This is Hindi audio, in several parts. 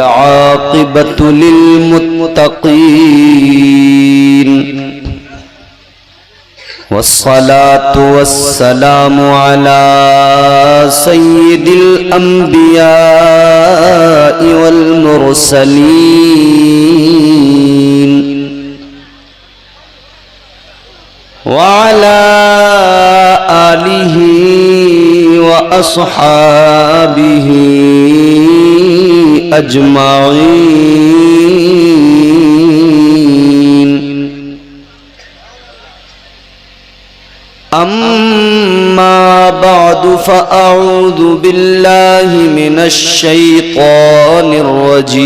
आक़िबतु लिल्मुत्तक़ीन वस्सलातु वस्सलामु अला सय्यिदिल अंबियाइ वल मुरसलीन व अला आलिहि व अस्हाबिहि अजमाइन। अम्मा बअदु फ़अऊज़ु बिल्लाहि मिनश शैतानिर रजीम।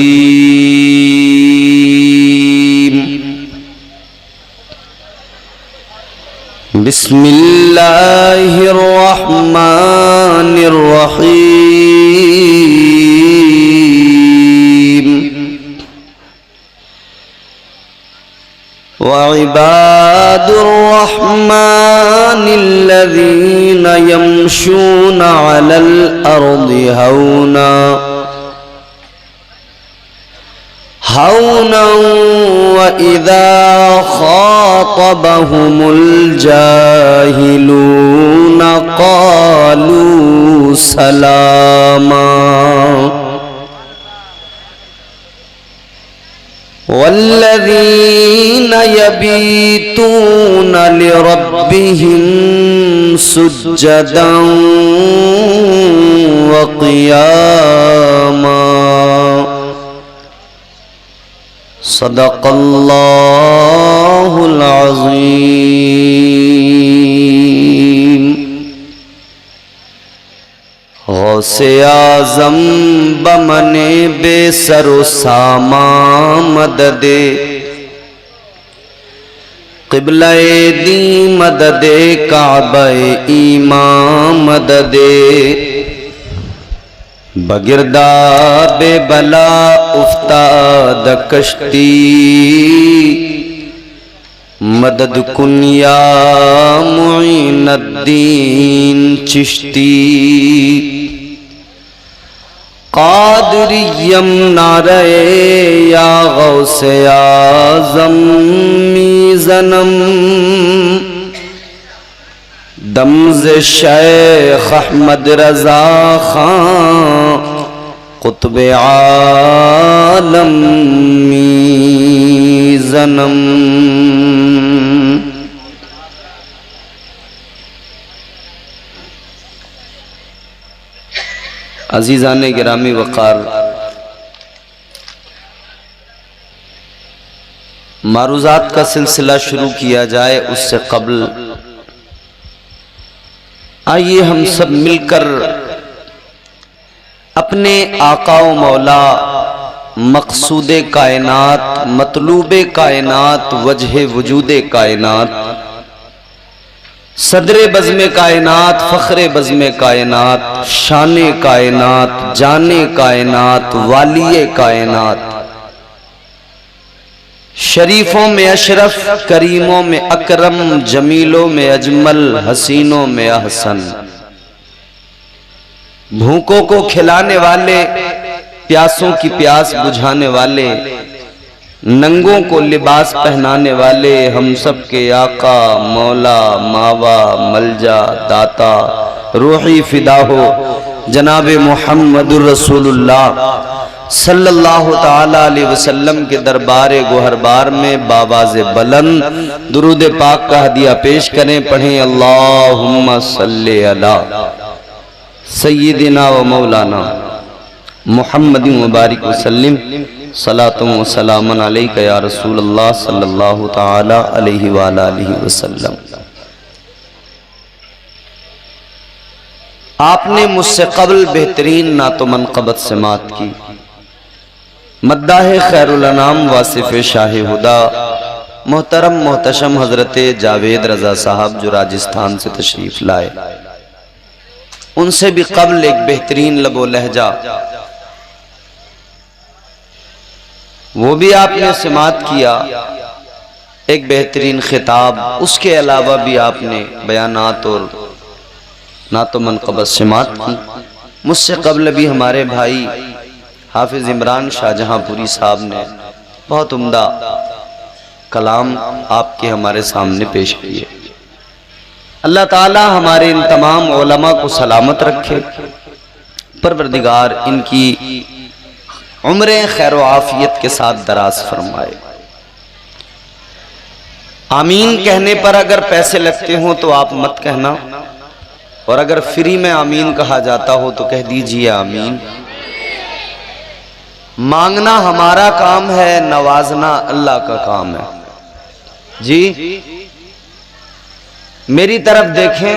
बिस्मिल्लाहिर रहमानिर रहीम। व इबादुर रहमानिल्लज़ीना यमशूना अलल अर्दि हौना व इज़ा ख़ातबहुमुल जाहिलूना क़ालू सलामा। वल्लज़ीना यबीतूना लिरब्बिहिम सुज्जदन व क़ियामा। सदक़ल्लाहुल अज़ीम। गौसे आज़म बमने बेसरो सामा मददे क़िबला-ए दी मददे काबा-ए ईमा मददे बगिरदा बेबला उफ्ताद कश्ती मदद कुन या मुईनुद्दीन चिश्ती। क़ादिरिय्यम नारे या गौसे आज़म मीज़नम दमज़े शेख अहमद रज़ा खां क़ुत्ब-ए आलम मीज़नम। अज़ीज़ाने गिरामी वक़ार, मारूज़ात का सिलसिला शुरू किया जाए उससे कबल आइए हम सब मिलकर अपने आका व मौला मक़सूद कायनात, मतलूब कायनात, वजह वजूद कायनात, सदर बज़्म कायनात, फ़ख्र बज़्म कायनात, शान कायनात, जाने कायनात, वालिय कायनात, शरीफों में अशरफ, करीमों में अकरम, जमीलों में अजमल, हसीनों में अहसन, भूखों को खिलाने वाले, प्यासों की प्यास बुझाने वाले, नंगों को लिबास पहनाने वाले, हम सब के आका, मौला, मावा, मलजा, दाता, रूही फिदा हो जनाब मुहम्मदुर रसूलुल्लाह सल्लल्लाहु ताला अलैहि वसल्लम के दरबार गोहरबार में बाबाज़े बुलंद दुरूद पाक का हदिया पेश करें। पढ़ें अल्लाहुम्मा सल्ली अला सय्यिदिना व मौलाना मुहम्मदिन व बारिक वसल्लिम सलातुम व सलामन अलैका या रसूलल्लाह सल्लल्लाहु ताला अलैहि व आलिहि वसल्लम। आपने मुझसे कबल बेहतरीन नातो मनक़बत समात की। मद्दाह खैरुल अनाम वासिफ शाह हुदा मोहतरम मोहतशम हजरत जावेद रजा साहब जो राजस्थान से तशरीफ लाए, उनसे भी कबल एक बेहतरीन लबो लहजा वो भी आपने समात किया, एक बेहतरीन खिताब, उसके अलावा भी आपने बयानात और नातो मनक़बत समात की। मुझसे कबल भी हमारे भाई हाफिज इमरान शाहजहांपुरी साहब ने बहुत उम्दा कलाम आपके हमारे सामने पेश किए। अल्लाह ताला हमारे इन तमाम उलमा को सलामत रखे, परवरदिगार इनकी उम्रें खैर व आफियत के साथ दराज फरमाए। आमीन कहने पर अगर पैसे लगते हो तो आप मत कहना, और अगर फ्री में आमीन कहा जाता हो तो कह दीजिए आमीन। मांगना हमारा काम है, नवाजना अल्लाह का काम है। जी मेरी तरफ देखें,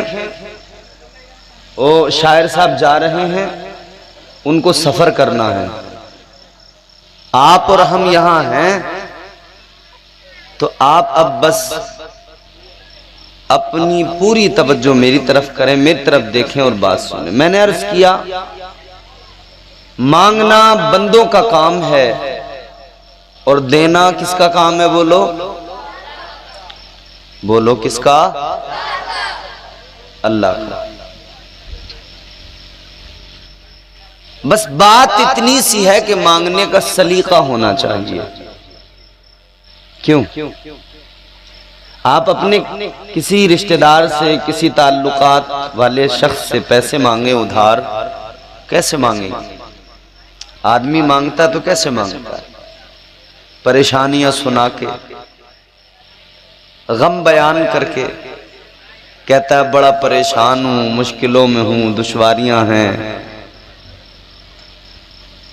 वो शायर साहब जा रहे हैं, उनको सफर करना है। आप और हम यहां हैं, तो आप अब बस अपनी पूरी तवज्जो मेरी तरफ करें, मेरी तरफ देखें और बात सुनें। मैंने अर्ज किया, मांगना बंदों का काम है और देना किसका काम है? बोलो बोलो, किसका? अल्लाह का। बस बात इतनी सी है कि मांगने का सलीका होना चाहिए। क्यों? आप अपने किसी रिश्तेदार से, किसी ताल्लुकात वाले शख्स से पैसे मांगे उधार, कैसे मांगेंगे? आदमी मांगता तो कैसे मांगता है? परेशानियां सुना के, गम बयान करके कहता है बड़ा परेशान हूं, मुश्किलों में हूं, दुश्वारियां हैं,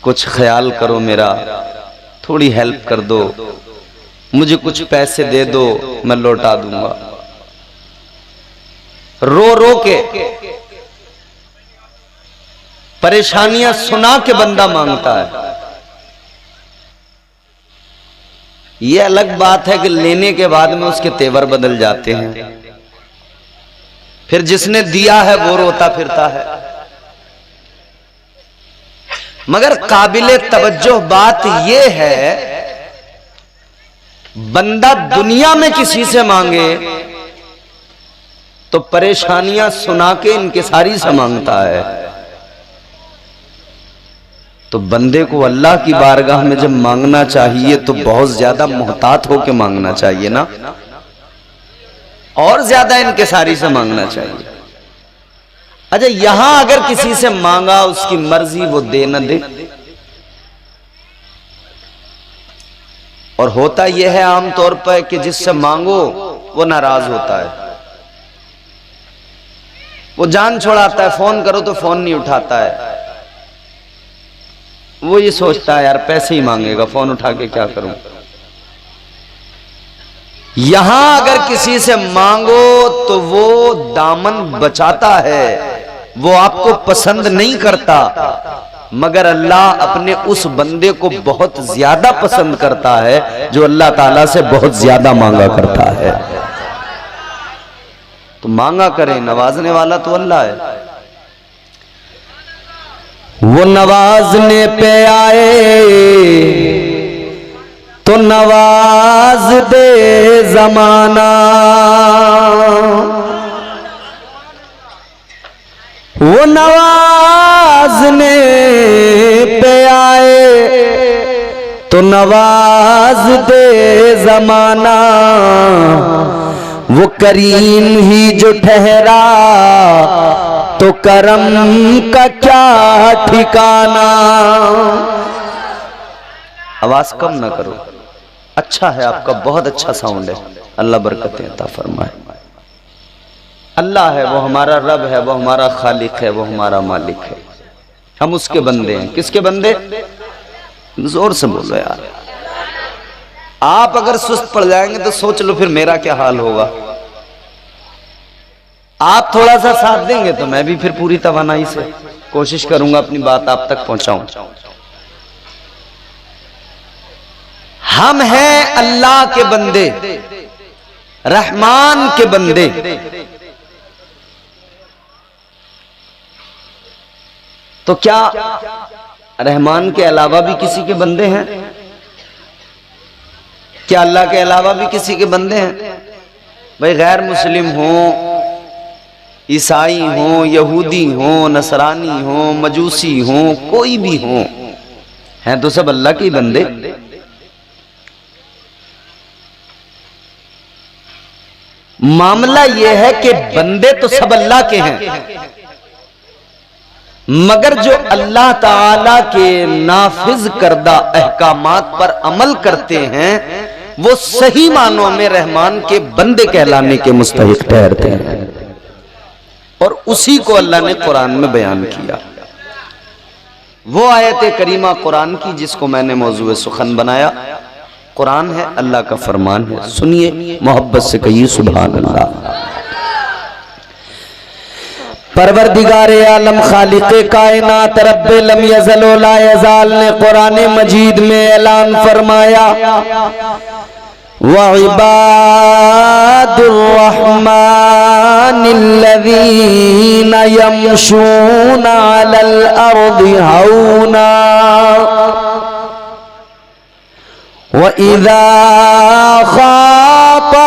कुछ ख्याल करो मेरा, थोड़ी हेल्प कर दो, मुझे कुछ पैसे दे दो, मैं लौटा दूंगा। रो रो के परेशानियां सुना के बंदा मांगता है। यह अलग बात है कि लेने के बाद में उसके तेवर बदल जाते हैं, फिर जिसने दिया है वो रोता फिरता है। मगर काबिले तवज्जो बात यह है, बंदा दुनिया में किसी से मांगे तो परेशानियां सुना के इनकिसारी से मांगता है, तो बंदे को अल्लाह की बारगाह में जब मांगना चाहिए तो बहुत ज्यादा मोहतात होकर मांगना चाहिए ना, और ज्यादा इनकिसारी से मांगना चाहिए। अच्छा, यहां अगर किसी से मांगा, उसकी मर्जी वो दे न दे, और होता यह है आमतौर पर कि जिससे मांगो वो नाराज होता है, वो जान छोड़ाता है, फोन करो तो फोन नहीं उठाता है। वो ये सोचता है यार पैसे ही मांगेगा, फोन उठा के क्या करूं। यहां अगर किसी से मांगो तो वो दामन बचाता है, वो आपको पसंद नहीं करता, मगर अल्लाह अपने उस बंदे को बहुत ज्यादा पसंद करता है जो अल्लाह ताला से बहुत ज्यादा मांगा करता है। तो मांगा करें, नवाजने वाला तो अल्लाह है। वो नवाजने पे आए तो नवाज दे जमाना, वो नवाजने पे आए तो नवाज दे जमाना, वो करीम ही जो ठहरा तो करम का क्या ठिकाना। आवाज कम ना करो, अच्छा है आपका, बहुत अच्छा साउंड है, अल्लाह बरकतें अता फरमाए। अल्लाह है, वो हमारा रब है, वो हमारा खालिक है, वो हमारा मालिक है, हम उसके बंदे हैं। किसके बंदे? जोर से बोलो यार। आप अगर सुस्त पड़ जाएंगे तो सोच लो फिर मेरा क्या हाल होगा। आप थोड़ा सा साथ देंगे तो मैं भी फिर पूरी तवानाई से कोशिश करूंगा अपनी बात आप तक पहुंचाऊं। हम हैं अल्लाह के बंदे, रहमान के बंदे। तो क्या रहमान के अलावा भी किसी के बंदे हैं? क्या अल्लाह के अलावा भी किसी के बंदे हैं? भाई गैर मुस्लिम हो, ईसाई हो, यहूदी हो, नसरानी हो, मजूसी हो, कोई भी हो, हैं तो सब अल्लाह के बंदे। मामला यह है कि बंदे तो सब अल्लाह के हैं, मगर जो अल्लाह ताला के नाफिज करदा अहकामात पर अमल करते हैं वो सही मानों में रहमान के बंदे कहलाने के मुस्तहिक ठहरते हैं। और उसी को अल्लाह ने कुरान में बयान किया। वो आयत करीमा कुरान की जिसको मैंने मौजूए सुखन बनाया, कुरान है, अल्लाह का फरमान है। सुनिए, मोहब्बत से कहिए सुभान अल्लाह। परवरदिगारे आलम खालिक़े कायनात रब्बे लम यज़ल व ला यज़ाल ने कुरान मजीद में ऐलान फरमाया, व इबादुर रहमानिल्लज़ीना यमशूना अलल अर्दि हौना व इज़ा ख़ातबहुमुल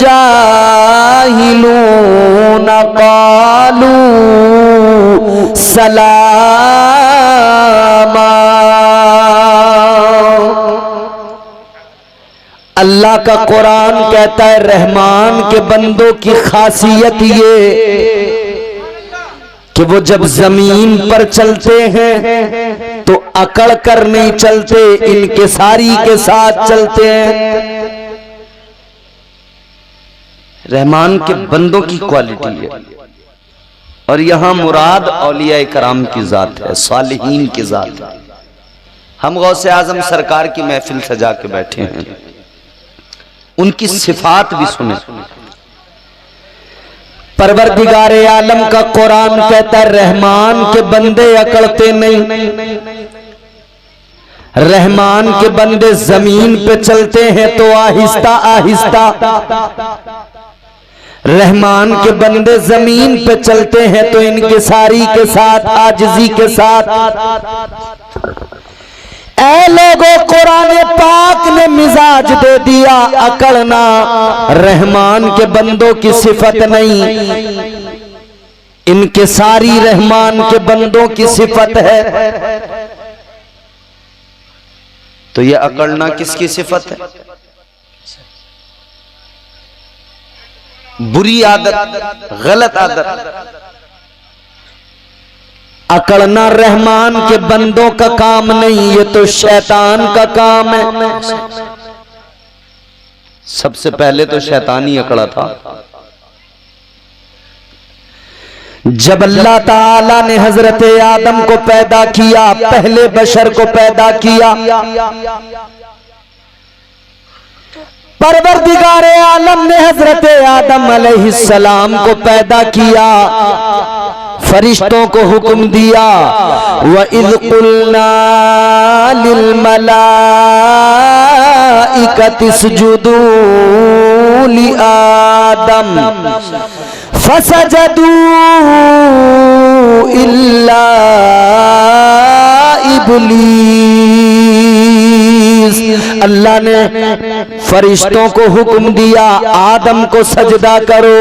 जाहिलूना क़ालू सलामा। अल्लाह का कुरान कहता है रहमान के बंदों की खासियत ये कि वो जब जमीन पर चलते हैं तो अकड़ कर नहीं चलते, इनकिसारी के साथ चलते हैं। रहमान के बंदों की क्वालिटी है। और यहां मुराद औलिया कराम की जात है, सालिहीन की जात है। हम गौसे आजम सरकार की महफिल सजा के बैठे हैं, उनकी सिफात भी सुने। परवरदिगारे आलम का कुरान कहता है रहमान के बंदे अकड़ते नहीं, रहमान के बंदे जमीन पे चलते हैं तो आहिस्ता आहिस्ता। रहमान के बंदे जमीन पे चलते हैं तो इनकिसारी के साथ, आजिजी के साथ। ऐ लोगों, कुरान पाक ने मिजाज दे दिया अकड़ना रहमान के बंदों की सिफत नहीं, इनकिसारी रहमान के बंदों की सिफत है। तो ये अकड़ना किसकी सिफत है? बुरी आदत, गलत आदत। अकड़ना रहमान के बंदों का काम नहीं, ये तो शैतान का काम है। सबसे पहले तो शैतान ही अकड़ा था। जब अल्लाह ताला ने हजरत आदम को पैदा किया, पहले बशर को पैदा किया, परवरदिगारे आलम ने हजरत आदम अलैहिस्सलाम को पैदा किया, फरिश्तों को हुक्म दिया, व इज़ क़ुल्ना लिल मलाइकति इसजुदू लि आदम फसजदू इल्ला इब्लीस। अल्लाह ने फरिश्तों को हुक्म दिया आदम को सजदा करो।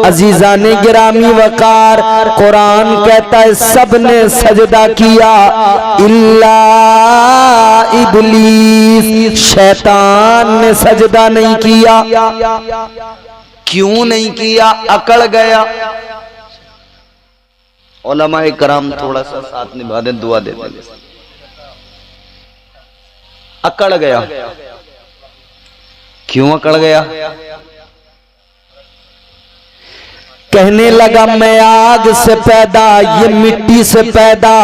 अजीजाने गिरामी वकार, कुरान कहता है सब ने सजदा किया इल्ला इब्लीस, शैतान ने सजदा नहीं किया। क्यों नहीं किया? अकड़ गया। उलमाए कराम थोड़ा सा साथ निभा दें, दुआ दे दें। अकड़ गया। क्यों अकड़ गया? कहने लगा मैं आग से पैदा, ये मिट्टी से पैदा,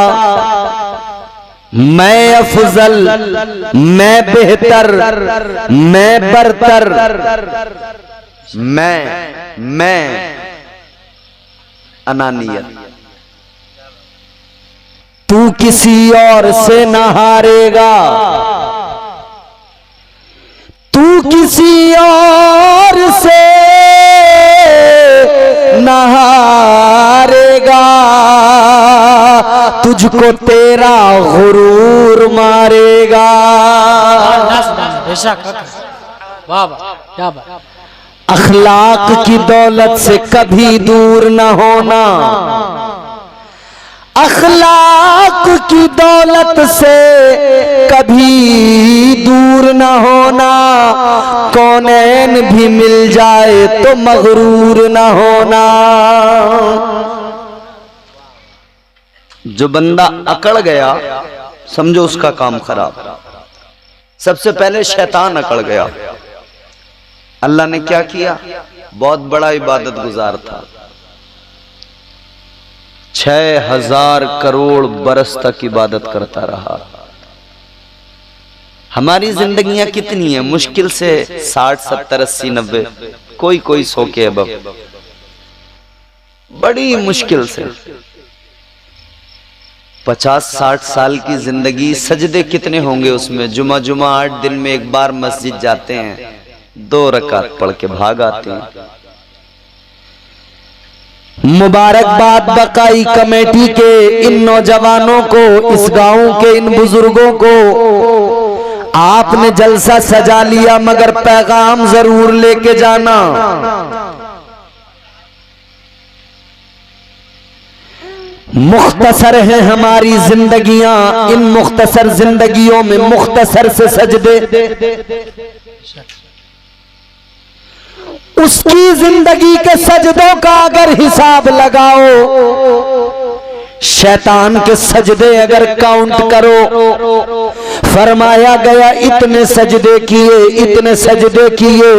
मैं अफजल, मैं बेहतर, मैं बरतर, मैं अनानियत। तू किसी और से न हारेगा, तू किसी और से न हारेगा, तुझको तेरा गुरूर मारेगा। अखलाक की दौलत से कभी दूर न होना, अखलाक की दौलत से कभी दूर न होना, कौनैन भी मिल जाए तो मगरूर न होना। जो बंदा अकड़ गया समझो उसका काम खराब। सबसे पहले शैतान अकड़ गया। अल्लाह ने क्या किया? बहुत बड़ा इबादत गुजार था, 6000 करोड़ बरस तक इबादत करता रहा। हमारी जिंदगियां कितनी है? मुश्किल से 60, 70, 80, 90, कोई 100 के अबव, बड़ी मुश्किल से। 50-60 साल की जिंदगी, सजदे कितने होंगे उसमें? जुमा 8 दिन में एक बार मस्जिद जाते हैं, 2 रकात पढ़ के भाग आते हैं। मुबारकबाद बकाई कमेटी के इन नौजवानों को, इस गांव के इन बुजुर्गों को। आपने जलसा सजा लिया मगर पैगाम जरूर लेके जाना। मुख्तसर है हमारी जिंदगियां, इन मुख्तसर जिंदगियों में मुख्तसर से सजदे। उसकी जिंदगी के सजदों का अगर हिसाब लगाओ, शैतान के सजदे अगर काउंट करो, फरमाया गया इतने सजदे किए, इतने सजदे किए।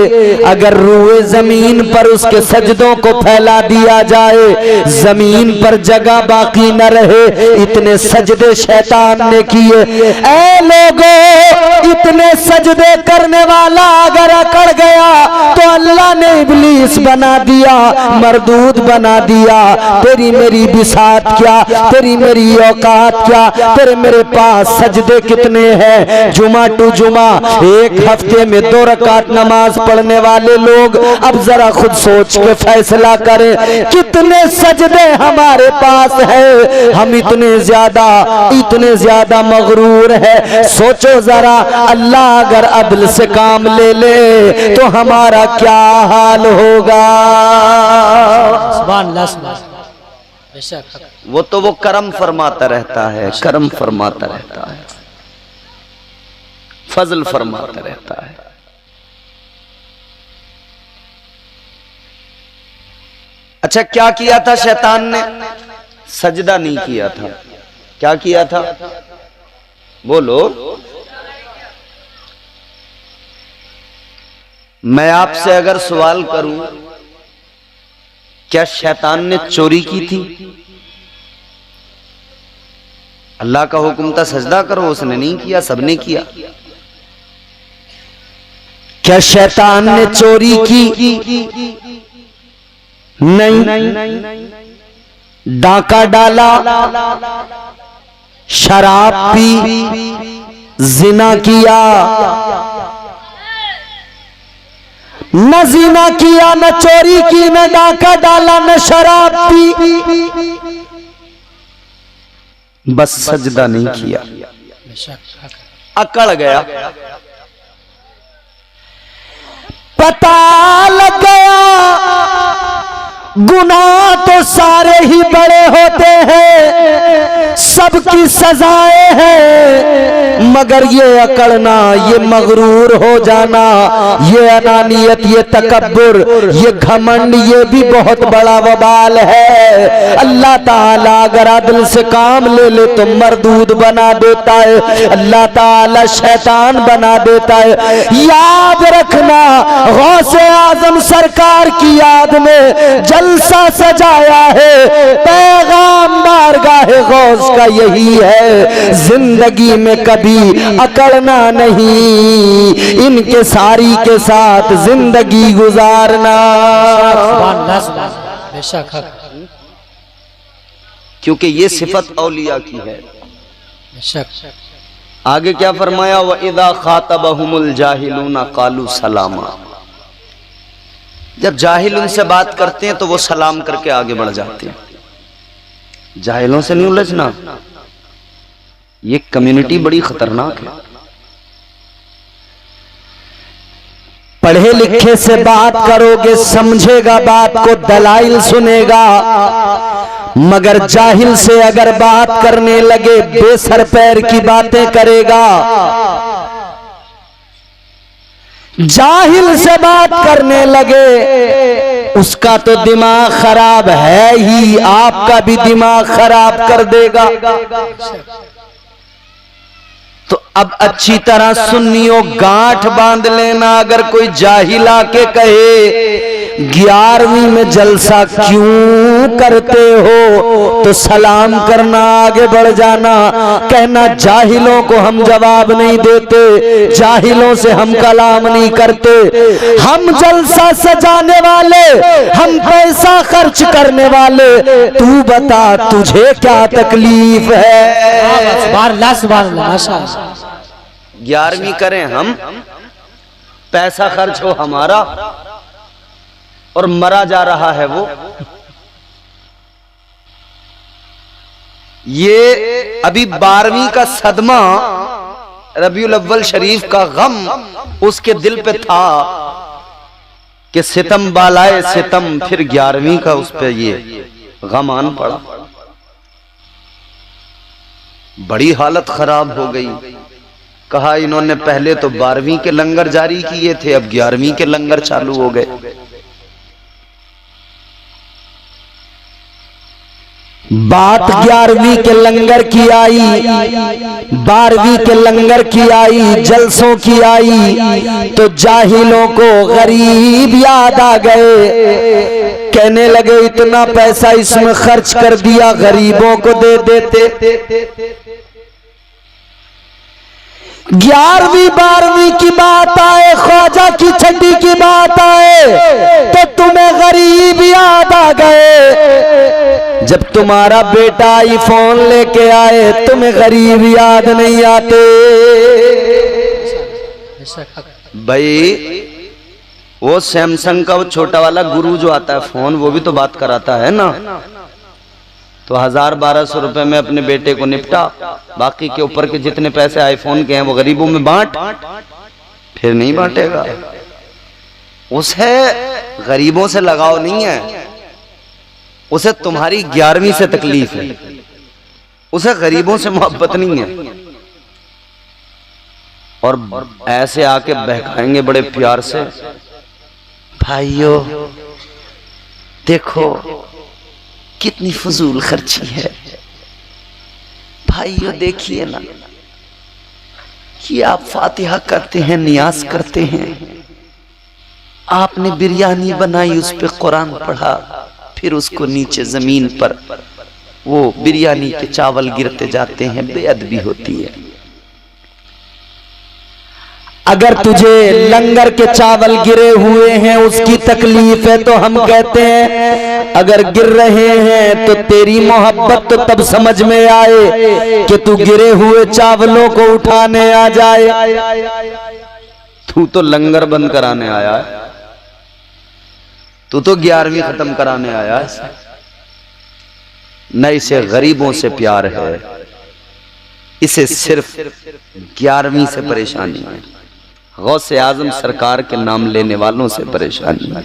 अगर रूए जमीन पर उसके सजदों को फैला दिया जाए, जमीन पर जगह बाकी न रहे, इतने सजदे शैतान ने किए। ऐ लोगों, इतने सजदे करने वाला अगर अकड़ गया तो अल्लाह ने इब्लीस बना दिया, मरदूद बना दिया। तेरी मेरी बिसात क्या, तेरी मेरी औकात क्या, तेरे मेरे पास सजदे कितने हैं? जुमा टू जुमा, एक हफ्ते में 2 रकात नमाज पढ़ने वाले लोग अब जरा खुद सोच के फैसला करें, कितने सजदे हमारे पास है? हम इतने ज्यादा मगरूर है। सोचो जरा, अल्लाह अगर अदल से काम ले ले तो हमारा क्या हाल होगा? वो तो वो करम फरमाता रहता है, करम फरमाता रहता है, फजल फरमाता रहता है। अच्छा, क्या किया था शैतान ने? सजदा नहीं किया था। क्या किया था? बोलो। मैं आपसे अगर सवाल करूं, क्या शैतान ने चोरी की थी? अल्लाह का हुक्म था सजदा करो, उसने नहीं किया, सबने किया। क्या शैतान ने चोरी की? नहीं। डाका डाला, शराब पी, जिना किया? न जिना किया, न चोरी की, न डाका डाला, न शराब पी, बस सजदा नहीं किया। अकड़ गया, पता लग गया गुनाह तो सारे ही बड़े होते हैं, सबकी सजाएं हैं, मगर ये अकड़ना, ये मगरूर हो जाना, ये अनानियत, ये तकब्बुर, ये घमंड, ये भी बहुत बड़ा वबाल है। अल्लाह ताला अगर अदल से काम ले ले तो मरदूद बना देता है, अल्लाह ताला शैतान बना देता है। याद रखना, गौसे आजम सरकार की याद में जलसा सजाया है, पैगाम बारगाहे गौस का यही है, जिंदगी में कभी अकड़ना नहीं, इनके सारी के साथ जिंदगी गुजारना। क्योंकि ये सिफत औलिया की है। आगे क्या फरमाया? व इदा खातबहुमुल जाहिलूना कालू सलामा। जब जाहिल उनसे बात करते हैं तो वो सलाम करके आगे बढ़ जाते हैं। जाहिलों से नहीं उलझना, ये कम्युनिटी बड़ी खतरनाक है। पढ़े लिखे से बात करोगे, समझेगा बात को, दलाइल सुनेगा, मगर जाहिल से अगर बात करने लगे बेसर पैर की बातें करेगा। जाहिल से बात करने लगे उसका तो दिमाग खराब है ही, आपका भी दिमाग खराब कर देगा। तो अब अच्छी तरह सुन्नियों गांठ बांध लेना, अगर कोई जाहिल आके कहे 11वीं में जलसा क्यों करते हो तो सलाम करना, आगे बढ़ जाना, कहना जाहिलों को हम जवाब नहीं देते, जाहिलों से हम कलाम नहीं करते, हम जलसा सजाने वाले, हम पैसा खर्च करने वाले, तू बता तुझे क्या तकलीफ है। 11वीं करें हम, पैसा खर्च हो हमारा और मरा जा रहा है वो। ये अभी 12वीं का सदमा, रबीउल अव्वल शरीफ का गम उसके दिल पे था कि सितम बालाए सितम, फिर 11वीं का उस पे ये गम आन पड़ा। बड़ी हालत खराब हो गई। कहा इन्होंने पहले तो 12वीं के लंगर जारी किए थे, अब 11वीं के लंगर चालू हो गए। बात 11वीं के लंगर की आई, 12वीं के लंगर की आई, जलसों की आई, तो जाहिलों को गरीब याद आ गए। कहने लगे इतना पैसा इसमें खर्च कर दिया, गरीबों को दे देते। 11वीं 12वीं की बात आए, ख्वाजा की छठी की बात आए, तो तुम्हें गरीब याद आ गए। जब तुम्हारा बेटा आईफोन लेके आए, तुम्हें गरीब याद नहीं आते। भाई वो सैमसंग का वो छोटा वाला गुरु जो आता है फोन, वो भी तो बात कराता है ना। तो 1000-1200 रुपए में अपने बेटे को निपटा, बाकी के ऊपर के जितने पैसे आईफोन के हैं वो गरीबों में बांट, फिर नहीं बांटेगा। उसे गरीबों से लगाव नहीं है, उसे तुम्हारी 11वीं से तकलीफ है, उसे गरीबों से मोहब्बत नहीं है। और ऐसे आके बहकाएंगे बड़े प्यार से, भाइयों देखो कितनी फजूल खर्ची है, भाइयों देखिए ना कि आप फातिहा करते हैं, नियाज करते हैं, आपने बिरयानी बनाई, उस पे कुरान पढ़ा, फिर उसको नीचे जमीन पर वो बिरयानी के चावल गिरते जाते हैं, बेअदबी होती है। अगर तुझे लंगर के चावल गिरे हुए हैं उसकी तकलीफ है तो हम कहते हैं, अगर गिर रहे हैं तो तेरी मोहब्बत तो तब समझ में आए कि तू गिरे हुए चावलों को उठाने आ जाए। तू तो लंगर बंद कराने आया है, तू तो 11वीं खत्म कराने आया है। न इसे गरीबों से प्यार है, इसे सिर्फ 11वीं से परेशानी है, गौसे आजम सरकार के नाम लेने वालों से परेशानी है।